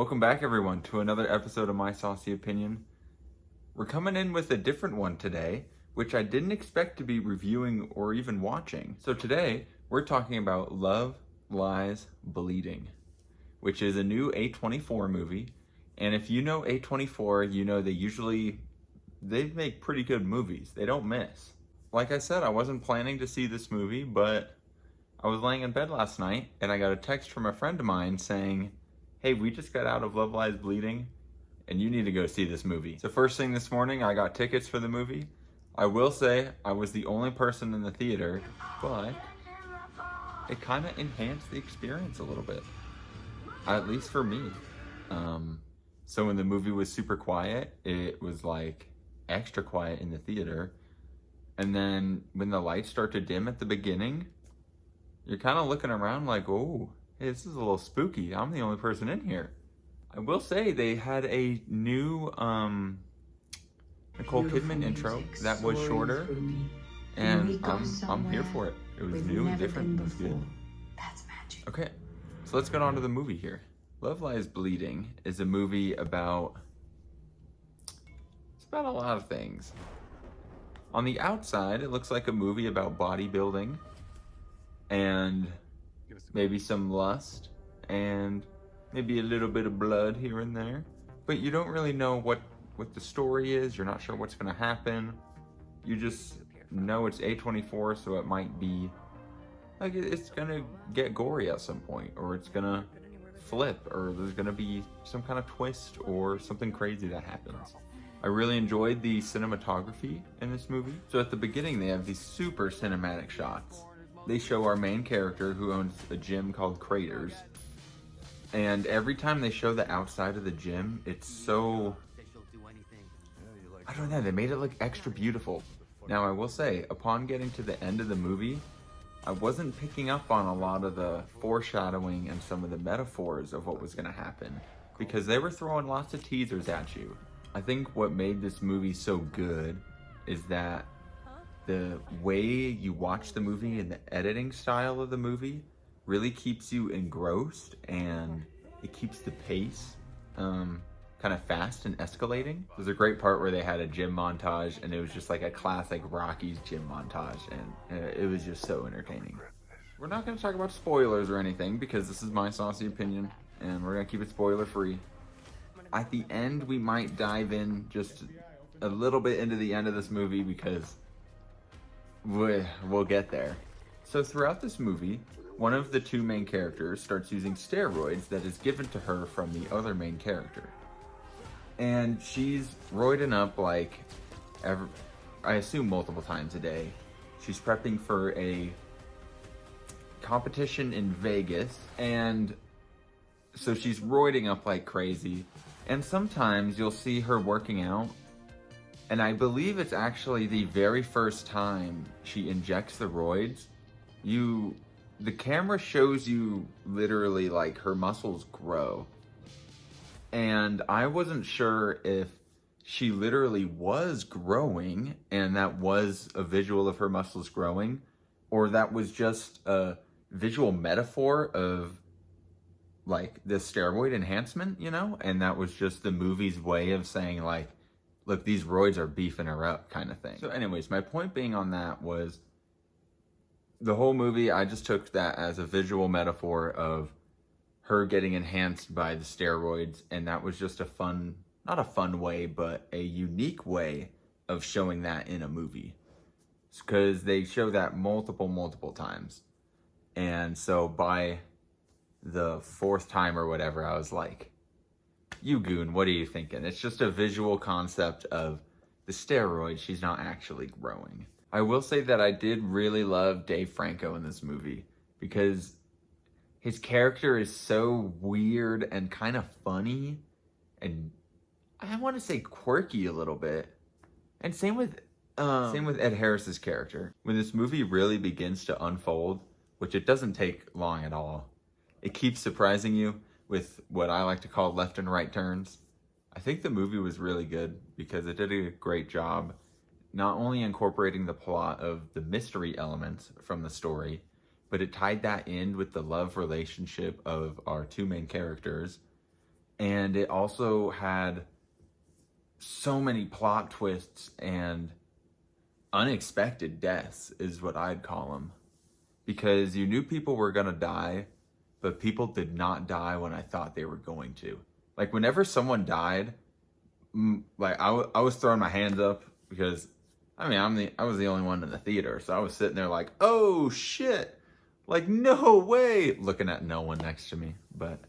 Welcome back, everyone, to another episode of My Saucy Opinion. We're coming in with a different one today, which I didn't expect to be reviewing or even watching. So today, we're talking about Love, Lies, Bleeding, which is a new A24 movie. And if you know A24, you know they make pretty good movies. They don't miss. Like I said, I wasn't planning to see this movie, but I was laying in bed last night and I got a text from a friend of mine saying, hey, we just got out of Love, Lies, Bleeding, and you need to go see this movie. So first thing this morning, I got tickets for the movie. I will say I was the only person in the theater, but it kind of enhanced the experience a little bit, at least for me. So when the movie was super quiet, it was like extra quiet in the theater. And then when the lights start to dim at the beginning, you're kind of looking around like, oh, hey, this is a little spooky. I'm the only person in here. I will say they had a new Nicole Kidman intro that was shorter, and I'm here for it. It was new and different. It was good. That's magic. Okay, so let's get on to the movie here. Love, Lies, Bleeding is a movie about, it's about a lot of things. On the outside, it looks like a movie about bodybuilding and maybe some lust and maybe a little bit of blood here and there. But you don't really know what the story is. You're not sure what's gonna happen. You just know it's A24, so it might be like it's gonna get gory at some point, or it's gonna flip, or there's gonna be some kind of twist or something crazy that happens. I really enjoyed the cinematography in this movie. So at the beginning, they have these super cinematic shots. They show our main character who owns a gym called Craters. And every time they show the outside of the gym, it's so, I don't know, they made it look extra beautiful. Now I will say, upon getting to the end of the movie, I wasn't picking up on a lot of the foreshadowing and some of the metaphors of what was gonna happen, because they were throwing lots of teasers at you. I think what made this movie so good is that the way you watch the movie and the editing style of the movie really keeps you engrossed, and it keeps the pace kind of fast and escalating. There's a great part where they had a gym montage, and it was just like a classic Rocky's gym montage, and it was just so entertaining. We're not going to talk about spoilers or anything because this is my saucy opinion, and we're going to keep it spoiler free. At the end, we might dive in just a little bit into the end of this movie because we'll get there. So throughout this movie, one of the two main characters starts using steroids that is given to her from the other main character. And she's roiding up like, I assume multiple times a day. She's prepping for a competition in Vegas, and so she's roiding up like crazy. And sometimes you'll see her working out, and I believe it's actually the very first time she injects the roids, the camera shows you literally like her muscles grow. And I wasn't sure if she literally was growing and that was a visual of her muscles growing, or that was just a visual metaphor of like the steroid enhancement, you know? And that was just the movie's way of saying like, look, these roids are beefing her up kind of thing. So anyways, my point being on that was the whole movie, I just took that as a visual metaphor of her getting enhanced by the steroids. And that was just a fun, not a fun way, but a unique way of showing that in a movie. Because they show that multiple times. And so by the fourth time or whatever, I was like, you goon, what are you thinking? It's just a visual concept of the steroids. She's not actually growing. I will say that I did really love Dave Franco in this movie because his character is so weird and kind of funny, and I want to say quirky a little bit. And same with Ed Harris's character. When this movie really begins to unfold, which it doesn't take long at all, it keeps surprising you with what I like to call left and right turns. I think the movie was really good because it did a great job not only incorporating the plot of the mystery elements from the story, but it tied that in with the love relationship of our two main characters And it also had so many plot twists and unexpected deaths is what I'd call them. Because you knew people were gonna die, but people did not die when I thought they were going to. Like whenever someone died, like I was throwing my hands up because I mean I was the only one in the theater, so I was sitting there like, oh shit, like no way, looking at no one next to me. But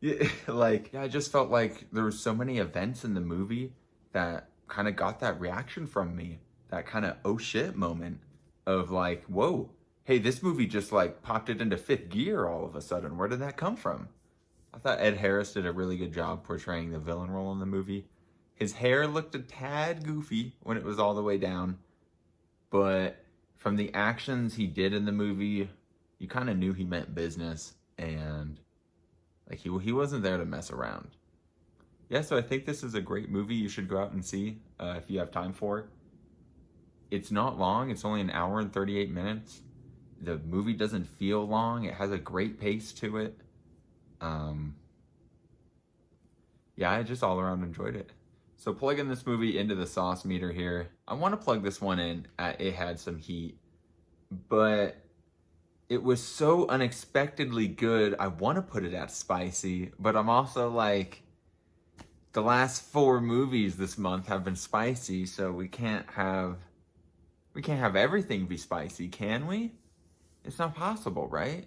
yeah, like yeah, I just felt like there was so many events in the movie that kind of got that reaction from me, that kind of oh shit moment of like, whoa, hey, this movie just like popped it into fifth gear all of a sudden. Where did that come from? I thought Ed Harris did a really good job portraying the villain role in the movie. His hair looked a tad goofy when it was all the way down, but from the actions he did in the movie, you kind of knew he meant business, and like he wasn't there to mess around. Yeah, so I think this is a great movie you should go out and see if you have time for it. It's not long. It's only an hour and 38 minutes. The movie doesn't feel long. It has a great pace to it. Yeah, I just all around enjoyed it. So plugging this movie into the sauce meter here, I want to plug this one in at It Had Some Heat, but it was so unexpectedly good, I want to put it at spicy, but I'm also like, the last 4 movies this month have been spicy, so we can't have everything be spicy, can we? It's not possible, right?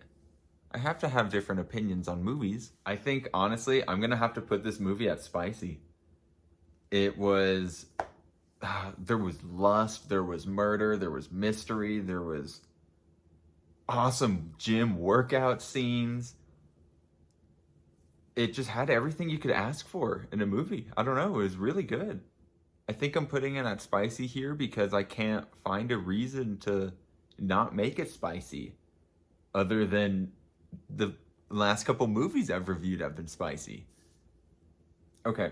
I have to have different opinions on movies. I think, honestly, I'm gonna have to put this movie at spicy. It was, there was lust, there was murder, there was mystery, there was awesome gym workout scenes. It just had everything you could ask for in a movie. I don't know, it was really good. I think I'm putting it at spicy here because I can't find a reason to not make it spicy other than the last couple movies I've reviewed have been spicy. Okay,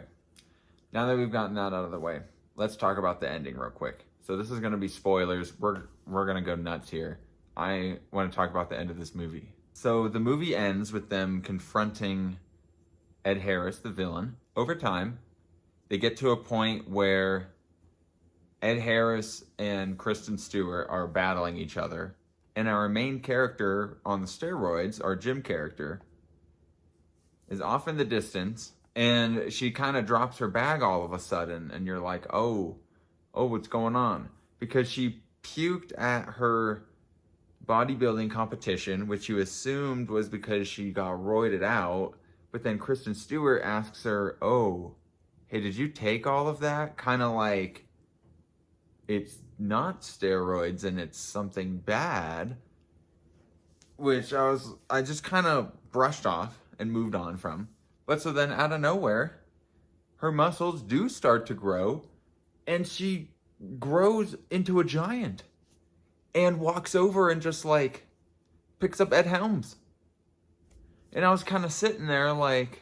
now that we've gotten that out of the way, let's talk about the ending real quick. So this is gonna be spoilers. We're gonna go nuts here. I wanna talk about the end of this movie. So the movie ends with them confronting Ed Harris, the villain. Over time, they get to a point where Ed Harris and Kristen Stewart are battling each other. And our main character on the steroids, our Jim character, is off in the distance. And she kind of drops her bag all of a sudden. And you're like, oh, what's going on? Because she puked at her bodybuilding competition, which you assumed was because she got roided out. But then Kristen Stewart asks her, oh, hey, did you take all of that? Kind of like it's not steroids and it's something bad, which I just kind of brushed off and moved on from. But so then out of nowhere, her muscles do start to grow and she grows into a giant and walks over and just like picks up Ed Helms. And I was kind of sitting there like,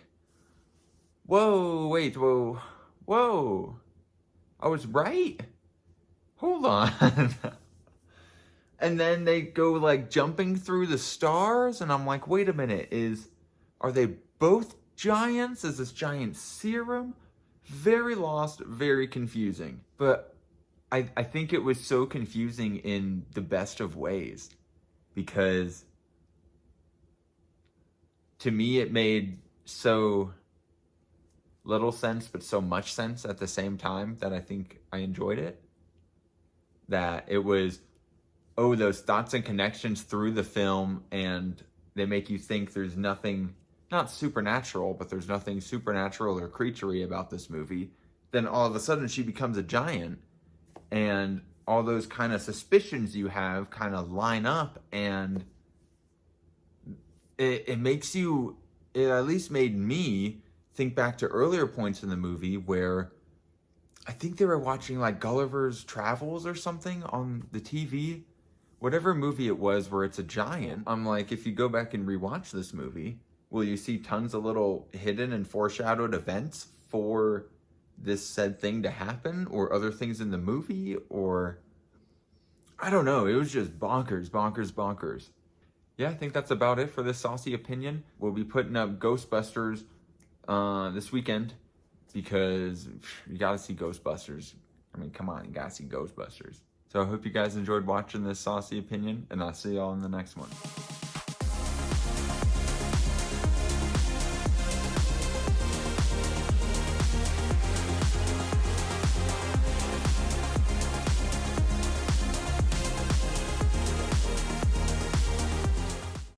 whoa, wait, whoa. I was right. Hold on. And then they go like jumping through the stars. And I'm like, wait a minute, are they both giants? Is this giant serum? Very lost, very confusing. But I think it was so confusing in the best of ways. Because to me, it made so little sense, but so much sense at the same time that I think I enjoyed it. That it was, those thoughts and connections through the film, and they make you think there's nothing, not supernatural, but there's nothing supernatural or creaturey about this movie. Then all of a sudden she becomes a giant, and all those kind of suspicions you have kind of line up, and it makes you, it at least made me think back to earlier points in the movie where I think they were watching like Gulliver's Travels or something on the TV. Whatever movie it was where it's a giant. I'm like, if you go back and rewatch this movie, will you see tons of little hidden and foreshadowed events for this said thing to happen or other things in the movie? Or I don't know. It was just bonkers. Yeah, I think that's about it for this saucy opinion. We'll be putting up Ghostbusters this weekend because you gotta see Ghostbusters. I mean, come on, you gotta see Ghostbusters. So I hope you guys enjoyed watching this saucy opinion, and I'll see y'all in the next one.